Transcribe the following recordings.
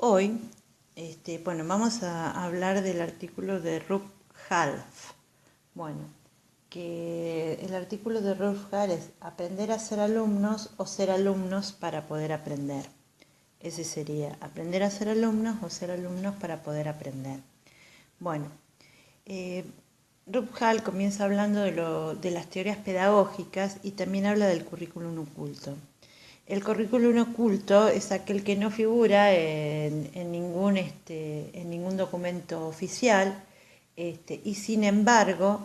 Hoy, bueno, vamos a hablar del artículo de Ruth Half. Bueno, que el artículo de Ruth Half es aprender a ser alumnos o ser alumnos para poder aprender. Ese sería aprender a ser alumnos o ser alumnos para poder aprender. Bueno, Ruth Hall comienza hablando de las teorías pedagógicas y también habla del currículum oculto. El currículum oculto es aquel que no figura en ningún documento oficial y sin embargo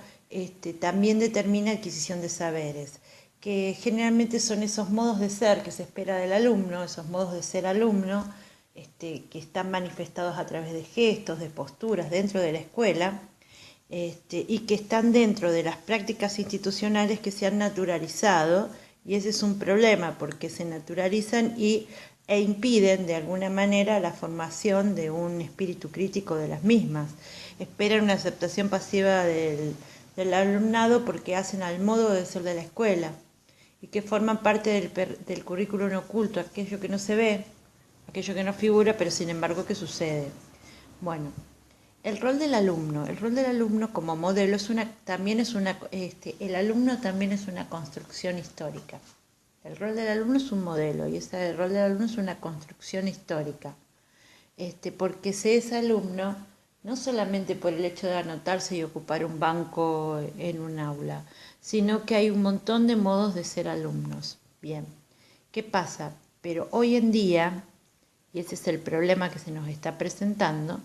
también determina adquisición de saberes, que generalmente son esos modos de ser que se espera del alumno, esos modos de ser alumno que están manifestados a través de gestos, de posturas dentro de la escuela. Y que están dentro de las prácticas institucionales que se han naturalizado, y ese es un problema porque se naturalizan e impiden de alguna manera la formación de un espíritu crítico de las mismas. Esperan una aceptación pasiva del alumnado porque hacen al modo de ser de la escuela y que forman parte del currículum oculto, aquello que no se ve, aquello que no figura, pero sin embargo que sucede. Bueno, el rol del alumno como modelo el alumno también es una construcción histórica. El rol del alumno es un modelo y el rol del alumno es una construcción histórica. Porque se es alumno no solamente por el hecho de anotarse y ocupar un banco en un aula, sino que hay un montón de modos de ser alumnos. Bien, ¿qué pasa? Pero hoy en día, y ese es el problema que se nos está presentando,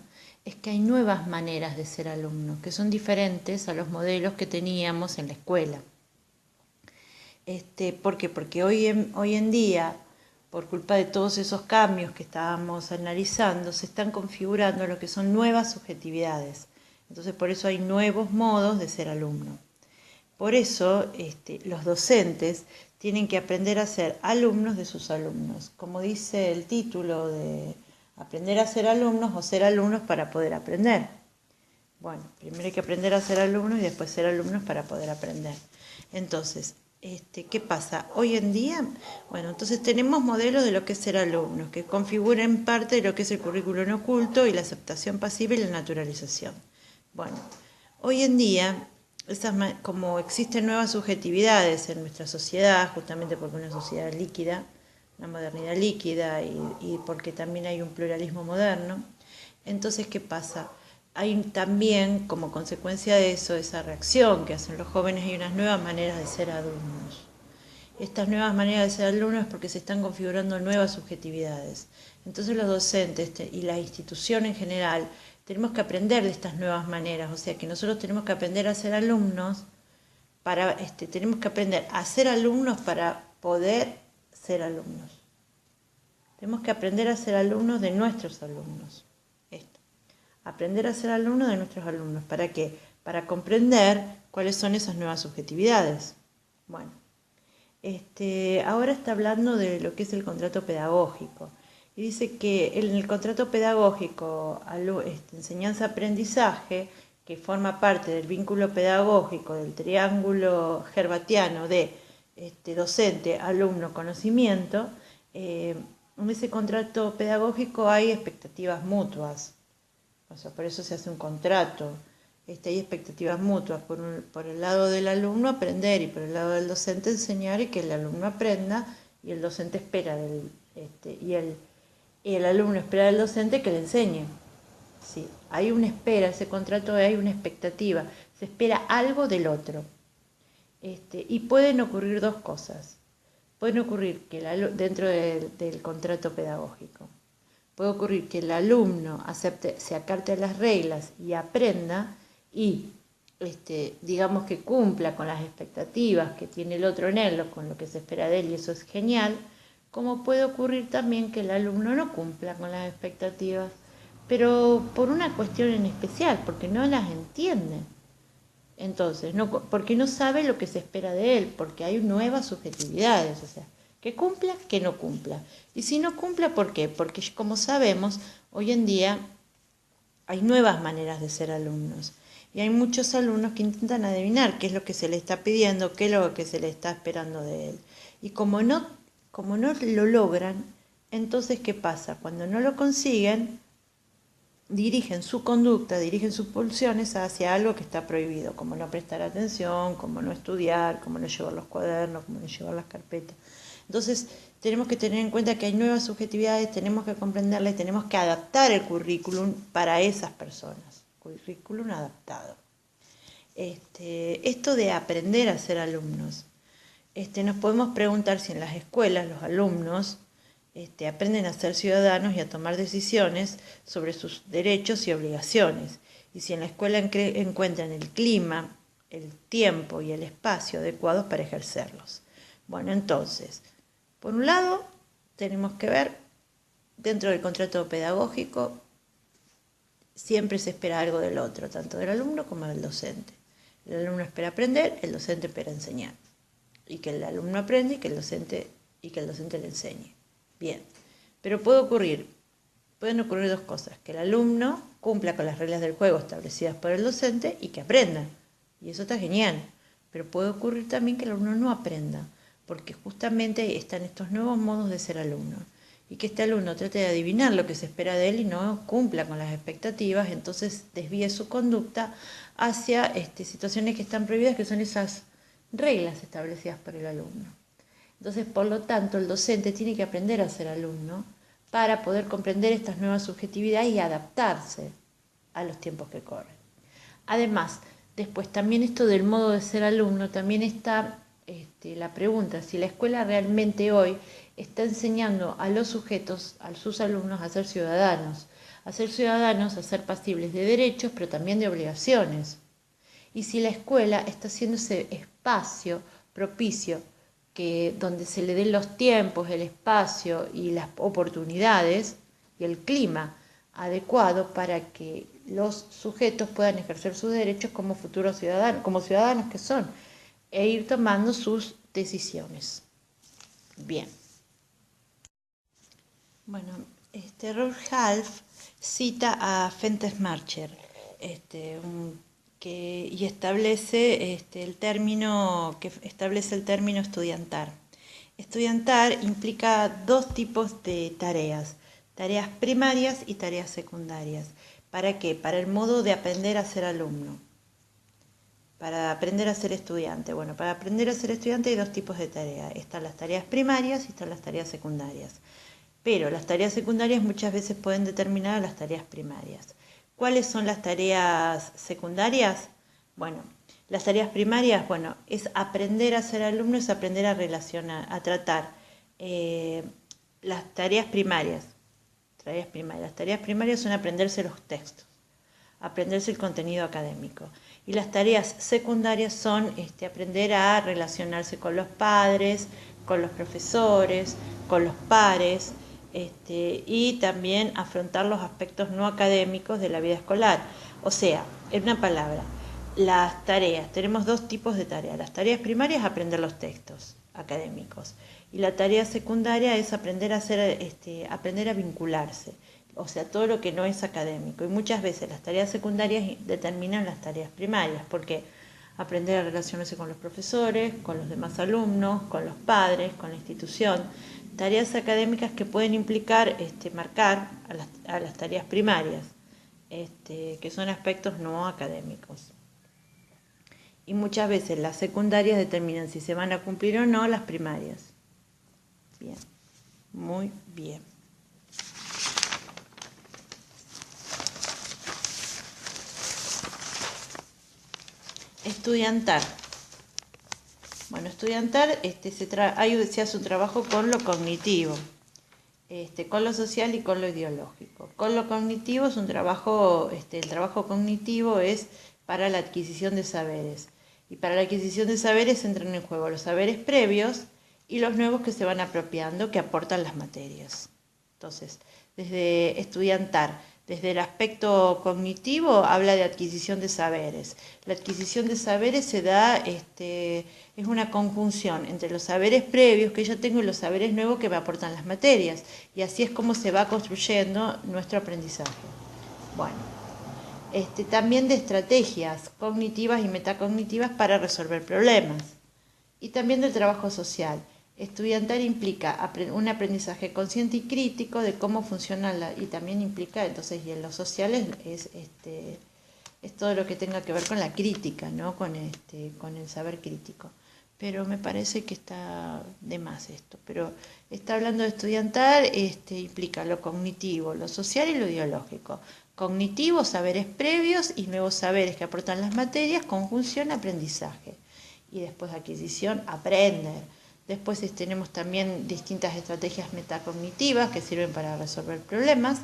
es que hay nuevas maneras de ser alumno, que son diferentes a los modelos que teníamos en la escuela. ¿Por qué? Porque hoy en día, por culpa de todos esos cambios que estábamos analizando, se están configurando lo que son nuevas subjetividades. Entonces, por eso hay nuevos modos de ser alumno. Por eso, los docentes tienen que aprender a ser alumnos de sus alumnos. Como dice el título de aprender a ser alumnos o ser alumnos para poder aprender. Bueno, primero hay que aprender a ser alumnos y después ser alumnos para poder aprender. Entonces, ¿qué pasa? Hoy en día, bueno, entonces tenemos modelos de lo que es ser alumnos, que configuran parte de lo que es el currículum oculto y la aceptación pasiva y la naturalización. Bueno, hoy en día, como existen nuevas subjetividades en nuestra sociedad, justamente porque una sociedad líquida, una modernidad líquida y porque también hay un pluralismo moderno, entonces, ¿qué pasa? Hay también, como consecuencia de eso, esa reacción que hacen los jóvenes, hay unas nuevas maneras de ser alumnos. Estas nuevas maneras de ser alumnos es porque se están configurando nuevas subjetividades. Entonces los docentes y la institución en general tenemos que aprender de estas nuevas maneras, o sea que nosotros tenemos que aprender a ser alumnos, tenemos que aprender a ser alumnos para poder ser alumnos. Tenemos que aprender a ser alumnos de nuestros alumnos. Aprender a ser alumnos de nuestros alumnos. ¿Para qué? Para comprender cuáles son esas nuevas subjetividades. Bueno, ahora está hablando de lo que es el contrato pedagógico. Y dice que en el contrato pedagógico, enseñanza-aprendizaje, que forma parte del vínculo pedagógico del triángulo herbatiano de docente, alumno, conocimiento, en ese contrato pedagógico hay expectativas mutuas. O sea, por eso se hace un contrato. Hay expectativas mutuas. Por el lado del alumno aprender y por el lado del docente enseñar y que el alumno aprenda y el docente espera y el alumno espera del docente que le enseñe. Sí, hay una espera, ese contrato hay una expectativa. Se espera algo del otro. Y pueden ocurrir dos cosas. Pueden ocurrir que dentro del contrato pedagógico. Puede ocurrir que el alumno se acate a las reglas y aprenda y digamos que cumpla con las expectativas que tiene el otro en él, con lo que se espera de él, y eso es genial, como puede ocurrir también que el alumno no cumpla con las expectativas, pero por una cuestión en especial, porque no las entiende. Entonces, porque no sabe lo que se espera de él, porque hay nuevas subjetividades, o sea, que cumpla, que no cumpla. Y si no cumpla, ¿por qué? Porque como sabemos, hoy en día hay nuevas maneras de ser alumnos. Y hay muchos alumnos que intentan adivinar qué es lo que se le está pidiendo, qué es lo que se le está esperando de él. Y como no lo logran, Entonces, ¿qué pasa? Cuando no lo consiguen, dirigen su conducta, dirigen sus pulsiones hacia algo que está prohibido, como no prestar atención, como no estudiar, como no llevar los cuadernos, como no llevar las carpetas. Entonces, tenemos que tener en cuenta que hay nuevas subjetividades, tenemos que comprenderlas, tenemos que adaptar el currículum para esas personas, currículum adaptado. Esto de aprender a ser alumnos, nos podemos preguntar si en las escuelas los alumnos aprenden a ser ciudadanos y a tomar decisiones sobre sus derechos y obligaciones, y si en la escuela encuentran el clima, el tiempo y el espacio adecuados para ejercerlos. Bueno, entonces, por un lado, tenemos que ver, dentro del contrato pedagógico, siempre se espera algo del otro, tanto del alumno como del docente. El alumno espera aprender, el docente espera enseñar. Y que el alumno aprenda y que el docente le enseñe. Bien, pero pueden ocurrir dos cosas: que el alumno cumpla con las reglas del juego establecidas por el docente y que aprenda. Y eso está genial. Pero puede ocurrir también que el alumno no aprenda, porque justamente están estos nuevos modos de ser alumno. Y que este alumno trate de adivinar lo que se espera de él y no cumpla con las expectativas, entonces desvíe su conducta hacia situaciones que están prohibidas, que son esas reglas establecidas por el alumno. Entonces, por lo tanto, el docente tiene que aprender a ser alumno para poder comprender estas nuevas subjetividades y adaptarse a los tiempos que corren. Además, después también esto del modo de ser alumno, también está la pregunta si la escuela realmente hoy está enseñando a los sujetos, a sus alumnos, a ser ciudadanos, a ser pasibles de derechos, pero también de obligaciones. Y si la escuela está haciendo ese espacio propicio donde se le den los tiempos, el espacio y las oportunidades y el clima adecuado para que los sujetos puedan ejercer sus derechos como futuros ciudadanos, como ciudadanos que son, e ir tomando sus decisiones. Bien. Bueno, Rolf Half cita a Fentes Marcher, y establece el término estudiantar. Estudiantar implica dos tipos de tareas primarias y tareas secundarias. ¿Para qué? Para el modo de aprender a ser alumno. Para aprender a ser estudiante. Bueno, para aprender a ser estudiante hay dos tipos de tareas. Están las tareas primarias y están las tareas secundarias. Pero las tareas secundarias muchas veces pueden determinar a las tareas primarias. ¿Cuáles son las tareas secundarias? Bueno, las tareas primarias, es aprender a ser alumno, es aprender a relacionar, a tratar las tareas primarias. Las tareas primarias son aprenderse los textos, aprenderse el contenido académico. Y las tareas secundarias son aprender a relacionarse con los padres, con los profesores, con los pares, y también afrontar los aspectos no académicos de la vida escolar. O sea, en una palabra, las tareas, tenemos dos tipos de tareas. Las tareas primarias, aprender los textos académicos, y la tarea secundaria es aprender a vincularse, o sea, todo lo que no es académico. Y muchas veces las tareas secundarias determinan las tareas primarias, porque aprender a relacionarse con los profesores, con los demás alumnos, con los padres, con la institución. Tareas académicas que pueden implicar marcar a las tareas primarias, que son aspectos no académicos. Y muchas veces las secundarias determinan si se van a cumplir o no las primarias. Bien, muy bien. Estudiantar. Bueno, estudiantar se hace un trabajo con lo cognitivo, con lo social y con lo ideológico. Con lo cognitivo es un trabajo, el trabajo cognitivo es para la adquisición de saberes. Y para la adquisición de saberes entran en juego los saberes previos y los nuevos que se van apropiando, que aportan las materias. Entonces, desde estudiantar, desde el aspecto cognitivo, habla de adquisición de saberes. La adquisición de saberes se da, es una conjunción entre los saberes previos que yo tengo y los saberes nuevos que me aportan las materias. Y así es como se va construyendo nuestro aprendizaje. Bueno, también de estrategias cognitivas y metacognitivas para resolver problemas. Y también del trabajo social. Estudiantar implica un aprendizaje consciente y crítico de cómo funciona y también implica, entonces, y en los sociales es todo lo que tenga que ver con la crítica, ¿no? Con el saber crítico. Pero me parece que está de más esto. Pero está hablando de estudiantar, implica lo cognitivo, lo social y lo ideológico. Cognitivo, saberes previos, y nuevos saberes que aportan las materias, conjunción, aprendizaje. Y después adquisición, aprender. Después tenemos también distintas estrategias metacognitivas que sirven para resolver problemas.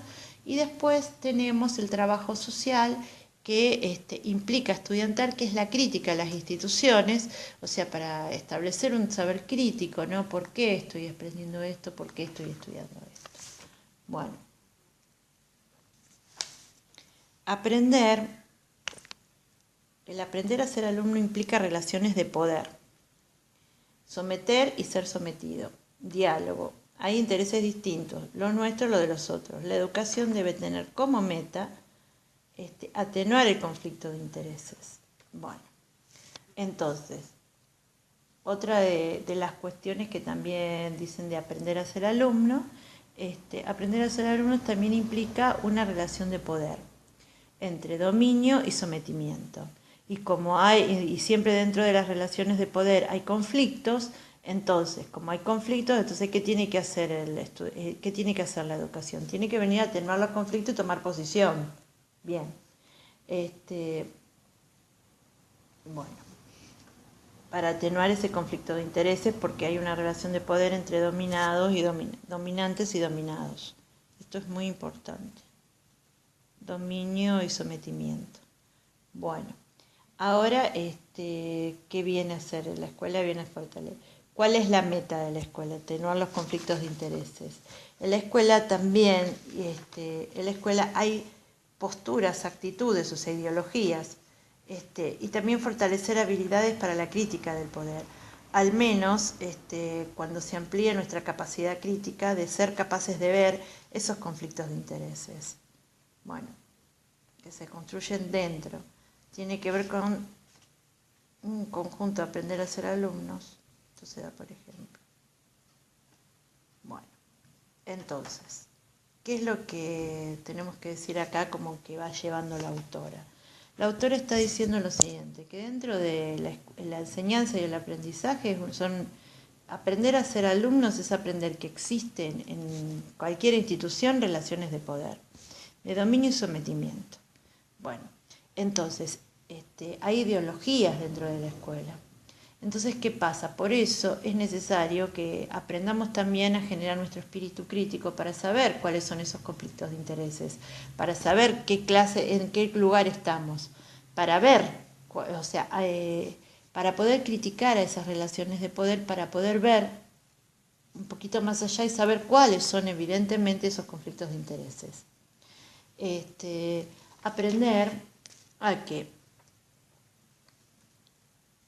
Y después tenemos el trabajo social, que implica estudiantar, que es la crítica a las instituciones, o sea, para establecer un saber crítico, ¿no? ¿Por qué estoy aprendiendo esto? ¿Por qué estoy estudiando esto? Bueno, el aprender a ser alumno implica relaciones de poder, someter y ser sometido, diálogo. Hay intereses distintos, lo nuestro, lo de los otros. La educación debe tener como meta atenuar el conflicto de intereses. Bueno, entonces, otra de las cuestiones que también dicen de aprender a ser alumno, aprender a ser alumno también implica una relación de poder entre dominio y sometimiento. Y como y siempre dentro de las relaciones de poder hay conflictos, entonces, como hay conflictos, entonces ¿qué tiene que hacer qué tiene que hacer la educación? Tiene que venir a atenuar los conflictos y tomar posición. Bien. Bueno, para atenuar ese conflicto de intereses, porque hay una relación de poder entre dominados y dominantes y dominados. Esto es muy importante. Dominio y sometimiento. Bueno, ahora, ¿qué viene a hacer? La escuela viene a fortalecer. ¿Cuál es la meta de la escuela? Atenuar los conflictos de intereses. En la escuela también, en la escuela hay posturas, actitudes, o sea, ideologías, y también fortalecer habilidades para la crítica del poder. Al menos cuando se amplíe nuestra capacidad crítica de ser capaces de ver esos conflictos de intereses. Bueno, que se construyen dentro. Tiene que ver con un conjunto, aprender a ser alumnos. Esto se da, por ejemplo. Bueno, entonces, ¿qué es lo que tenemos que decir acá como que va llevando la autora? La autora está diciendo lo siguiente, que dentro de la enseñanza y el aprendizaje aprender a ser alumnos es aprender que existen en cualquier institución relaciones de poder, de dominio y sometimiento. Bueno, entonces, hay ideologías dentro de la escuela. Entonces, ¿qué pasa? Por eso es necesario que aprendamos también a generar nuestro espíritu crítico para saber cuáles son esos conflictos de intereses, para saber en qué lugar estamos, para ver, o sea, para poder criticar a esas relaciones de poder, para poder ver un poquito más allá y saber cuáles son evidentemente esos conflictos de intereses. Aprender a que,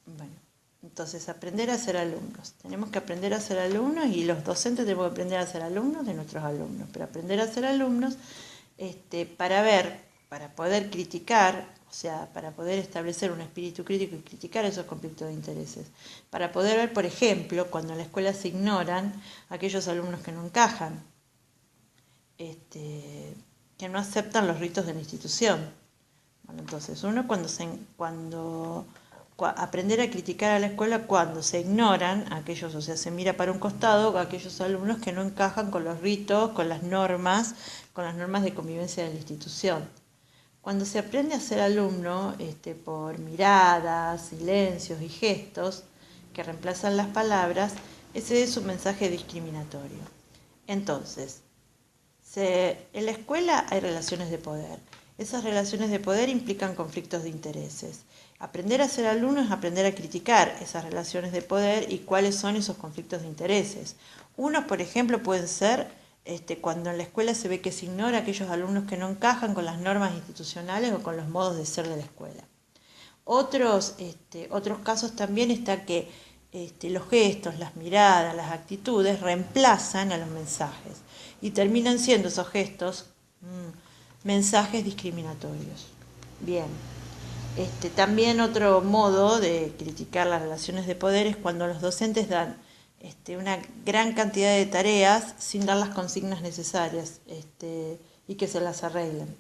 bueno, entonces aprender a ser alumnos. Tenemos que aprender a ser alumnos y los docentes tenemos que aprender a ser alumnos de nuestros alumnos. Pero aprender a ser alumnos para poder criticar, o sea, para poder establecer un espíritu crítico y criticar esos conflictos de intereses. Para poder ver, por ejemplo, cuando en la escuela se ignoran aquellos alumnos que no encajan, que no aceptan los ritos de la institución. Bueno, entonces uno aprender a criticar a la escuela cuando se ignoran aquellos, o sea, se mira para un costado a aquellos alumnos que no encajan con los ritos, con las normas de convivencia de la institución. Cuando se aprende a ser alumno por miradas, silencios y gestos que reemplazan las palabras, ese es un mensaje discriminatorio. Entonces, en la escuela hay relaciones de poder. Esas relaciones de poder implican conflictos de intereses. Aprender a ser alumno es aprender a criticar esas relaciones de poder y cuáles son esos conflictos de intereses. Unos, por ejemplo, pueden ser cuando en la escuela se ve que se ignora a aquellos alumnos que no encajan con las normas institucionales o con los modos de ser de la escuela. Otros casos también está que los gestos, las miradas, las actitudes reemplazan a los mensajes y terminan siendo esos gestos mensajes discriminatorios. Bien. También otro modo de criticar las relaciones de poder es cuando los docentes dan una gran cantidad de tareas sin dar las consignas necesarias y que se las arreglen.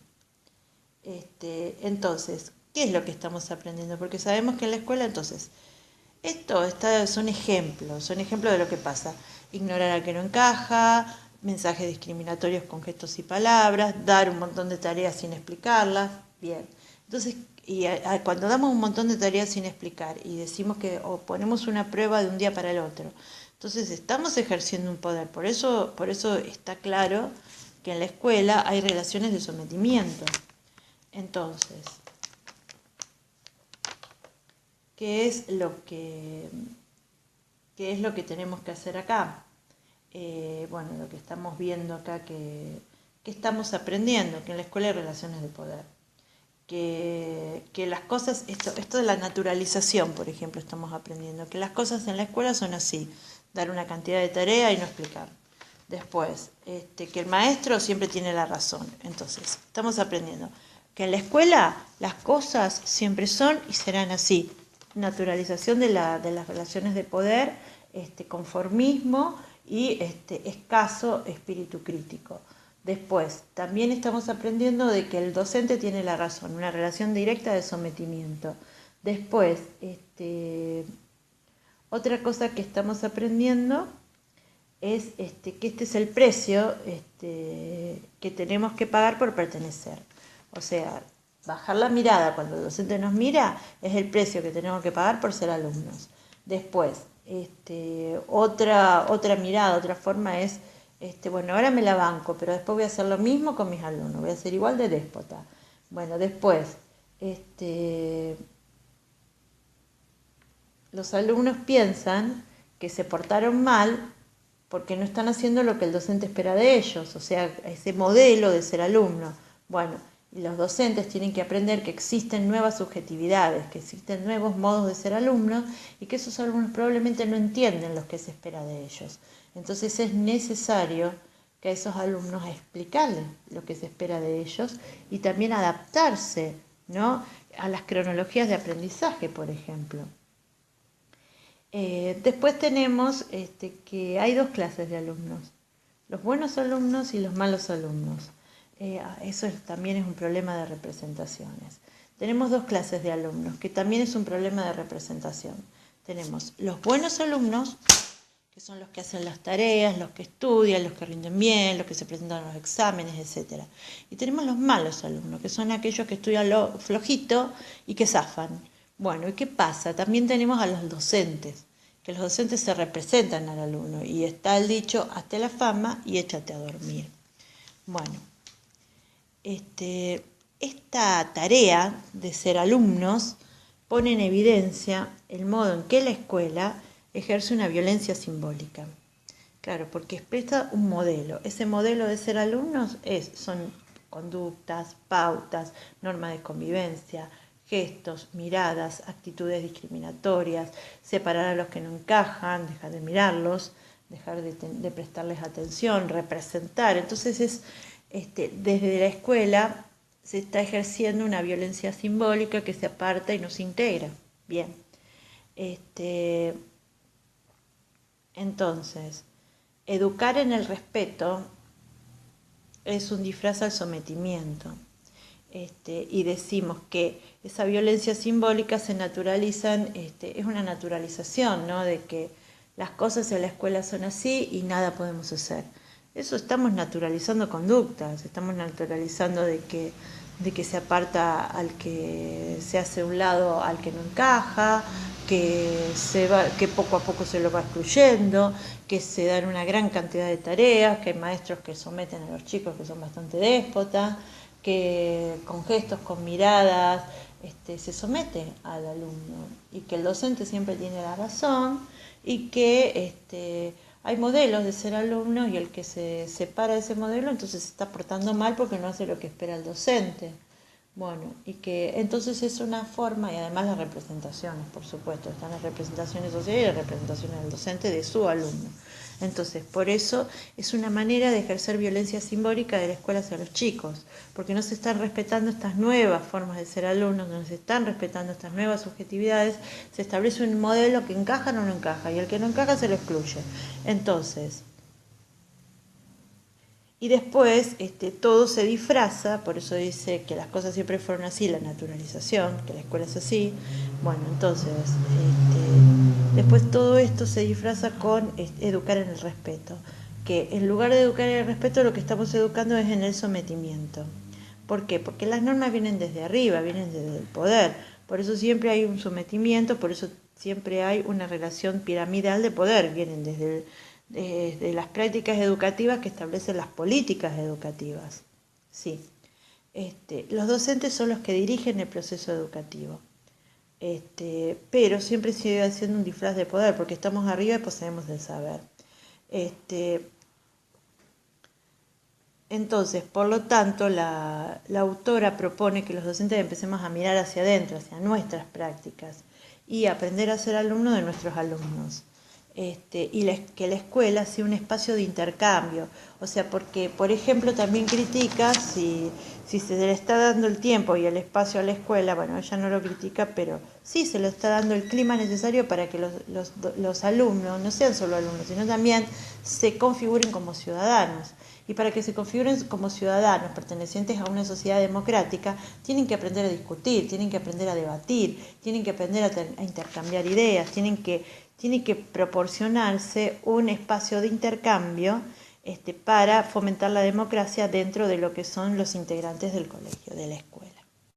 Entonces, ¿qué es lo que estamos aprendiendo? Porque sabemos que en la escuela, entonces, son ejemplos de lo que pasa. Ignorar al que no encaja, mensajes discriminatorios con gestos y palabras, dar un montón de tareas sin explicarlas. Bien, entonces, cuando damos un montón de tareas sin explicar y decimos que o ponemos una prueba de un día para el otro, entonces estamos ejerciendo un poder. Por eso está claro que en la escuela hay relaciones de sometimiento. Entonces, ¿qué es lo que tenemos que hacer acá? Bueno, lo que estamos viendo acá que estamos aprendiendo, que en la escuela hay relaciones de poder. Que las cosas, esto de la naturalización, por ejemplo, estamos aprendiendo, que las cosas en la escuela son así, dar una cantidad de tarea y no explicar. Después, que el maestro siempre tiene la razón. Entonces, estamos aprendiendo que en la escuela las cosas siempre son y serán así. Naturalización de las relaciones de poder, conformismo y escaso espíritu crítico. Después, también estamos aprendiendo de que el docente tiene la razón, una relación directa de sometimiento. Después, otra cosa que estamos aprendiendo es que este es el precio que tenemos que pagar por pertenecer. O sea, bajar la mirada cuando el docente nos mira es el precio que tenemos que pagar por ser alumnos. Después, otra mirada, otra forma es, bueno, ahora me la banco, pero después voy a hacer lo mismo con mis alumnos, voy a ser igual de déspota. Bueno, después, los alumnos piensan que se portaron mal porque no están haciendo lo que el docente espera de ellos, o sea, ese modelo de ser alumno. Bueno, y los docentes tienen que aprender que existen nuevas subjetividades, que existen nuevos modos de ser alumnos y que esos alumnos probablemente no entienden lo que se espera de ellos. Entonces es necesario que a esos alumnos explicarles lo que se espera de ellos y también adaptarse, ¿no?, a las cronologías de aprendizaje, por ejemplo. Después tenemos que hay dos clases de alumnos, los buenos alumnos y los malos alumnos. Eso también es un problema de representaciones. Tenemos dos clases de alumnos, que también es un problema de representación. Tenemos los buenos alumnos, que son los que hacen las tareas, los que estudian, los que rinden bien, los que se presentan a los exámenes, etc. Y tenemos los malos alumnos, que son aquellos que estudian lo flojito y que zafan. Bueno, ¿y qué pasa? También tenemos a los docentes, que los docentes se representan al alumno y está el dicho, hazte la fama y échate a dormir. Bueno, esta tarea de ser alumnos pone en evidencia el modo en que la escuela ejerce una violencia simbólica. Claro, porque expresa un modelo. Ese modelo de ser alumnos son conductas, pautas, normas de convivencia, gestos, miradas, actitudes discriminatorias, separar a los que no encajan, dejar de mirarlos, dejar de prestarles atención, representar. Entonces desde la escuela se está ejerciendo una violencia simbólica que se aparta y no se integra. Bien. Entonces, educar en el respeto es un disfraz al sometimiento. Y decimos que esa violencia simbólica se naturalizan, es una naturalización, ¿no?, de que las cosas en la escuela son así y nada podemos hacer. Eso estamos naturalizando conductas, estamos naturalizando de que se aparta al que se hace a un lado al que no encaja, que poco a poco se lo va excluyendo, que se dan una gran cantidad de tareas, que hay maestros que someten a los chicos que son bastante déspotas, que con gestos, con miradas, se somete al alumno y que el docente siempre tiene la razón y que hay modelos de ser alumno y el que se separa de ese modelo entonces se está portando mal porque no hace lo que espera el docente. Bueno, y que entonces es una forma, y además las representaciones, por supuesto, están las representaciones sociales y las representaciones del docente de su alumno. Entonces, por eso es una manera de ejercer violencia simbólica de la escuela hacia los chicos, porque no se están respetando estas nuevas formas de ser alumnos, no se están respetando estas nuevas subjetividades, se establece un modelo que encaja o no encaja, y el que no encaja se lo excluye. Entonces, y después todo se disfraza, por eso dice que las cosas siempre fueron así, la naturalización, que la escuela es así. Bueno, entonces, después todo esto se disfraza con educar en el respeto, que en lugar de educar en el respeto lo que estamos educando es en el sometimiento. ¿Por qué? Porque las normas vienen desde arriba, vienen desde el poder, por eso siempre hay un sometimiento, por eso siempre hay una relación piramidal de poder, vienen desde las prácticas educativas que establecen las políticas educativas. Sí. Los docentes son los que dirigen el proceso educativo. Pero siempre sigue haciendo un disfraz de poder, porque estamos arriba y poseemos el saber. Entonces, por lo tanto, la autora propone que los docentes empecemos a mirar hacia adentro, hacia nuestras prácticas, y aprender a ser alumnos de nuestros alumnos. Que la escuela sea un espacio de intercambio. O sea, porque, por ejemplo, también critica si se le está dando el tiempo y el espacio a la escuela, bueno, ella no lo critica, pero sí se le está dando el clima necesario para que los alumnos no sean solo alumnos, sino también se configuren como ciudadanos. Y para que se configuren como ciudadanos pertenecientes a una sociedad democrática, tienen que aprender a discutir, tienen que aprender a debatir, tienen que aprender a intercambiar ideas, tienen que proporcionarse un espacio de intercambio para fomentar la democracia dentro de lo que son los integrantes del colegio, de la escuela.